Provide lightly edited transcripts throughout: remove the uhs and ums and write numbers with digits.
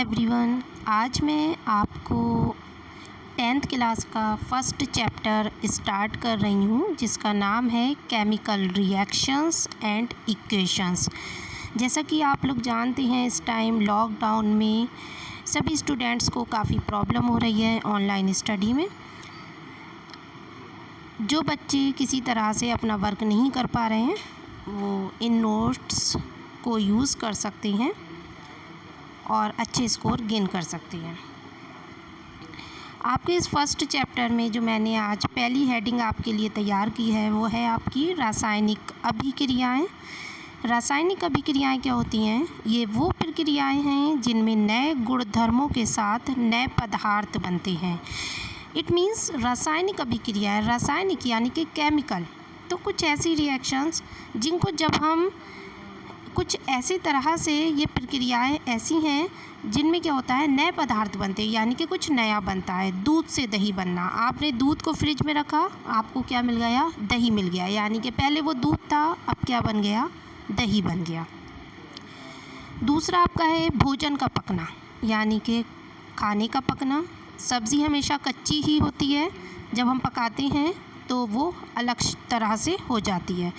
Everyone, आज मैं आपको 10th क्लास का फर्स्ट चैप्टर स्टार्ट कर रही हूँ जिसका नाम है केमिकल रिएक्शंस एंड इक्वेशंस। जैसा कि आप लोग जानते हैं, इस टाइम लॉकडाउन में सभी स्टूडेंट्स को काफ़ी प्रॉब्लम हो रही है ऑनलाइन स्टडी में। जो बच्चे किसी तरह से अपना वर्क नहीं कर पा रहे हैं वो इन नोट्स को यूज़ कर सकते हैं और अच्छे स्कोर गेन कर सकते हैं। आपके इस फर्स्ट चैप्टर में जो मैंने आज पहली हेडिंग आपके लिए तैयार की है वो है आपकी रासायनिक अभिक्रियाएं। रासायनिक अभिक्रियाएं क्या होती हैं? ये वो प्रक्रियाएं हैं जिनमें नए गुणधर्मों के साथ नए पदार्थ बनते हैं। इट मीन्स रासायनिक अभिक्रियाएं, रासायनिक यानी कि केमिकल, तो कुछ ऐसी रिएक्शंस जिनको जब हम कुछ ऐसी तरह से, ये प्रक्रियाएं ऐसी हैं जिनमें क्या होता है, नए पदार्थ बनते हैं, यानी कि कुछ नया बनता है। दूध से दही बनना, आपने दूध को फ्रिज में रखा, आपको क्या मिल गया? दही मिल गया। यानी कि पहले वो दूध था, अब क्या बन गया? दही बन गया। दूसरा आपका है भोजन का पकना, यानी कि खाने का पकना। सब्ज़ी हमेशा कच्ची ही होती है, जब हम पकाते हैं तो वो अलग तरह से हो जाती है।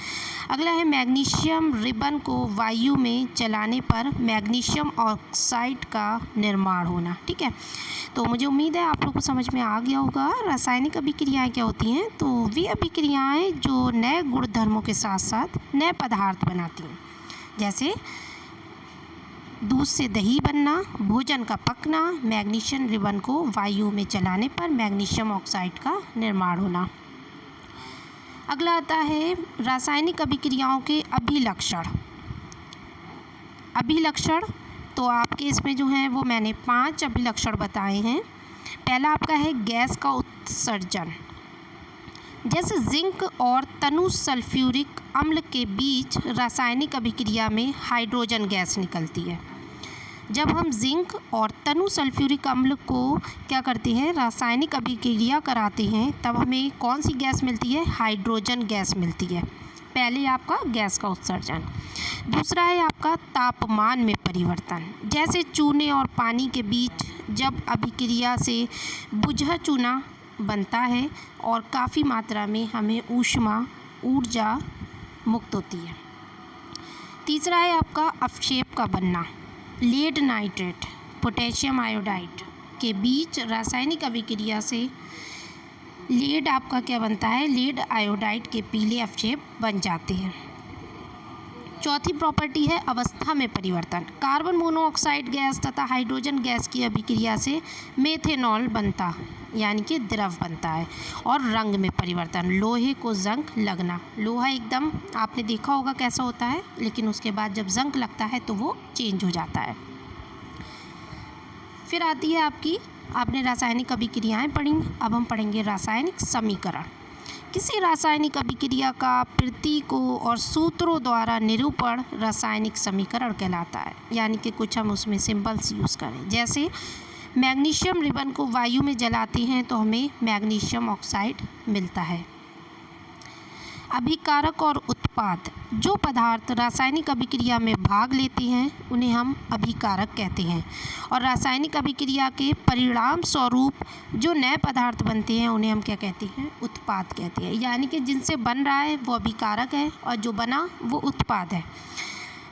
अगला है मैग्नीशियम रिबन को वायु में चलाने पर मैग्नीशियम ऑक्साइड का निर्माण होना। ठीक है, तो मुझे उम्मीद है आप लोगों को समझ में आ गया होगा रासायनिक अभिक्रियाएं क्या होती हैं। तो वे अभिक्रियाएं जो नए गुणधर्मों के साथ साथ नए पदार्थ बनाती हैं, जैसे दूध से दही बनना, भोजन का पकना, मैग्नीशियम रिबन को वायु में चलाने पर मैग्नीशियम ऑक्साइड का निर्माण होना। अगला आता है रासायनिक अभिक्रियाओं के अभिलक्षण। अभिलक्षण तो आपके इसमें जो हैं वो मैंने 5 अभिलक्षण बताए हैं। पहला आपका है गैस का उत्सर्जन। जैसे जिंक और तनु सल्फ्यूरिक अम्ल के बीच रासायनिक अभिक्रिया में हाइड्रोजन गैस निकलती है। जब हम जिंक और तनु सल्फ्यूरिक अम्ल को क्या करते हैं, रासायनिक अभिक्रिया कराते हैं, तब हमें कौन सी गैस मिलती है? हाइड्रोजन गैस मिलती है। पहले आपका गैस का उत्सर्जन। दूसरा है आपका तापमान में परिवर्तन। जैसे चूने और पानी के बीच जब अभिक्रिया से बुझा चूना बनता है और काफ़ी मात्रा में हमें ऊर्जा मुक्त होती है। तीसरा है आपका अपक्षेप का बनना। लेड नाइट्रेट, पोटेशियम आयोडाइड के बीच रासायनिक अभिक्रिया से लेड आपका क्या बनता है? लेड आयोडाइड के पीले अपक्षेप बन जाते हैं। चौथी प्रॉपर्टी है अवस्था में परिवर्तन। कार्बन मोनोऑक्साइड गैस तथा हाइड्रोजन गैस की अभिक्रिया से मेथेनॉल बनता है, यानी कि द्रव बनता है। और रंग में परिवर्तन, लोहे को जंग लगना। लोहा एकदम आपने देखा होगा कैसा होता है, लेकिन उसके बाद जब जंग लगता है तो वो चेंज हो जाता है। फिर आती है आपने रासायनिक अभिक्रियाएं पढ़ी, अब हम पढ़ेंगे रासायनिक समीकरण। किसी रासायनिक अभिक्रिया का प्रतीकों और सूत्रों द्वारा निरूपण रासायनिक समीकरण कहलाता है, यानी कि कुछ हम उसमें सिंबल्स यूज़ करें। जैसे मैग्नीशियम रिबन को वायु में जलाते हैं तो हमें मैग्नीशियम ऑक्साइड मिलता है। अभिकारक और उत्पाद, जो पदार्थ रासायनिक अभिक्रिया में भाग लेते हैं उन्हें हम अभिकारक कहते हैं। और रासायनिक अभिक्रिया के परिणाम स्वरूप जो नए पदार्थ बनते हैं उन्हें हम क्या कहते हैं? उत्पाद कहते हैं। यानी कि जिनसे बन रहा है वो अभिकारक है और जो बना वो उत्पाद है।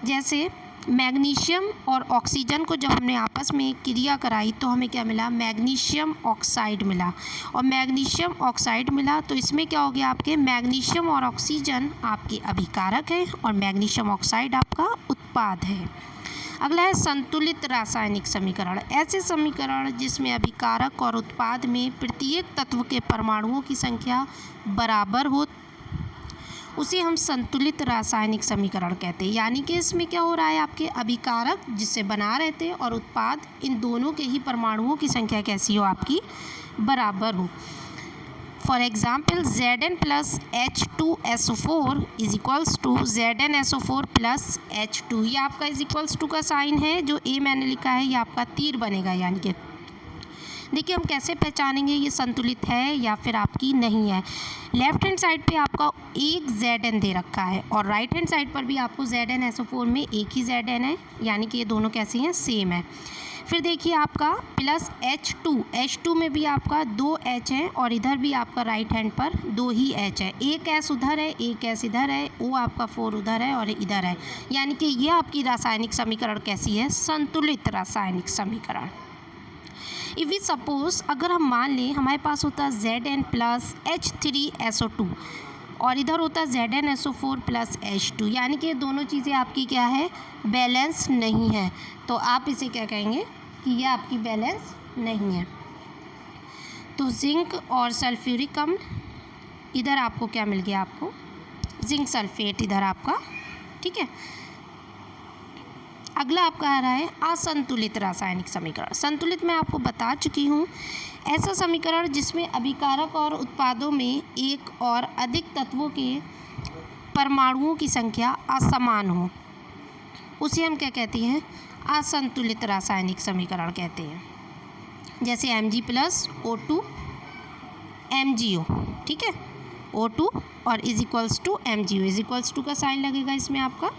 जैसे मैग्नीशियम और ऑक्सीजन को जब हमने आपस में क्रिया कराई तो हमें क्या मिला? मैग्नीशियम ऑक्साइड मिला। और मैग्नीशियम ऑक्साइड मिला तो इसमें क्या हो गया? आपके मैग्नीशियम और ऑक्सीजन आपके अभिकारक है और मैग्नीशियम ऑक्साइड आपका उत्पाद है। अगला है संतुलित रासायनिक समीकरण। ऐसे समीकरण जिसमें अभिकारक और उत्पाद में प्रत्येक तत्व के परमाणुओं की संख्या बराबर हो उसे हम संतुलित रासायनिक समीकरण कहते हैं। यानी कि इसमें क्या हो रहा है, आपके अभिकारक जिससे बना रहे थे और उत्पाद, इन दोनों के ही परमाणुओं की संख्या कैसी हो? आपकी बराबर हो। For example Zn plus H2SO4 is equals to ZnSO4 plus H2। ये आपका इज इक्वल्स टू का साइन है, जो ए मैंने लिखा है ये आपका तीर बनेगा। यानी कि देखिए हम कैसे पहचानेंगे ये संतुलित है या फिर आपकी नहीं है। लेफ्ट हैंड साइड पे आपका एक Zn दे रखा है और राइट हैंड साइड पर भी आपको ZnSO4 में एक ही Zn है, यानी कि ये दोनों कैसे हैं? सेम है। फिर देखिए आपका प्लस H2 में भी आपका 2 H है और इधर भी आपका राइट हैंड पर 2 ही H है, एक S उधर है, एक S इधर है, O आपका 4 उधर है और इधर है, यानी कि ये आपकी रासायनिक समीकरण कैसी है, संतुलित रासायनिक समीकरण। इफ़ वी सपोज अगर हम मान लें हमारे पास होता है Zn प्लस H3SO2 और इधर होता है ZnSO4 प्लस H2, यानी कि दोनों चीज़ें आपकी क्या है, बैलेंस नहीं है, तो आप इसे क्या कहेंगे कि ये आपकी बैलेंस नहीं है। तो जिंक और सल्फ्यूरिक अम्ल, इधर आपको क्या मिल गया, आपको जिंक सल्फेट इधर आपका, ठीक है। अगला आपका आ रहा है असंतुलित रासायनिक समीकरण। संतुलित मैं आपको बता चुकी हूँ, ऐसा समीकरण जिसमें अभिकारक और उत्पादों में एक और अधिक तत्वों के परमाणुओं की संख्या असमान हो, उसे हम क्या कहते हैं, असंतुलित रासायनिक समीकरण कहते हैं। जैसे Mg प्लस O2 MgO, ठीक है, O2 और is equals to MgO, is equals to का साइन लगेगा इसमें आपका।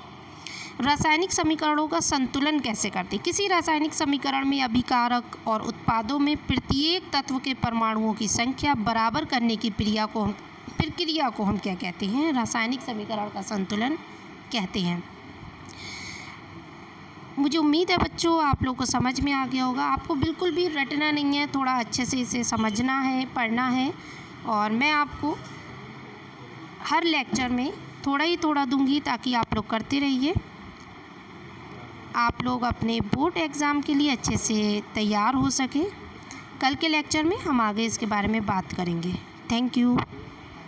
रासायनिक समीकरणों का संतुलन कैसे करते हैं, किसी रासायनिक समीकरण में अभिकारक और उत्पादों में प्रत्येक तत्व के परमाणुओं की संख्या बराबर करने की प्रक्रिया को हम क्या कहते हैं, रासायनिक समीकरण का संतुलन कहते हैं। मुझे उम्मीद है बच्चों आप लोग को समझ में आ गया होगा। आपको बिल्कुल भी रटना नहीं है, थोड़ा अच्छे से इसे समझना है, पढ़ना है, और मैं आपको हर लेक्चर में थोड़ा ही थोड़ा दूंगी ताकि आप लोग करते रहिए। आप लोग अपने बोर्ड एग्ज़ाम के लिए अच्छे से तैयार हो सकें। कल के लेक्चर में हम आगे इसके बारे में बात करेंगे। Thank you.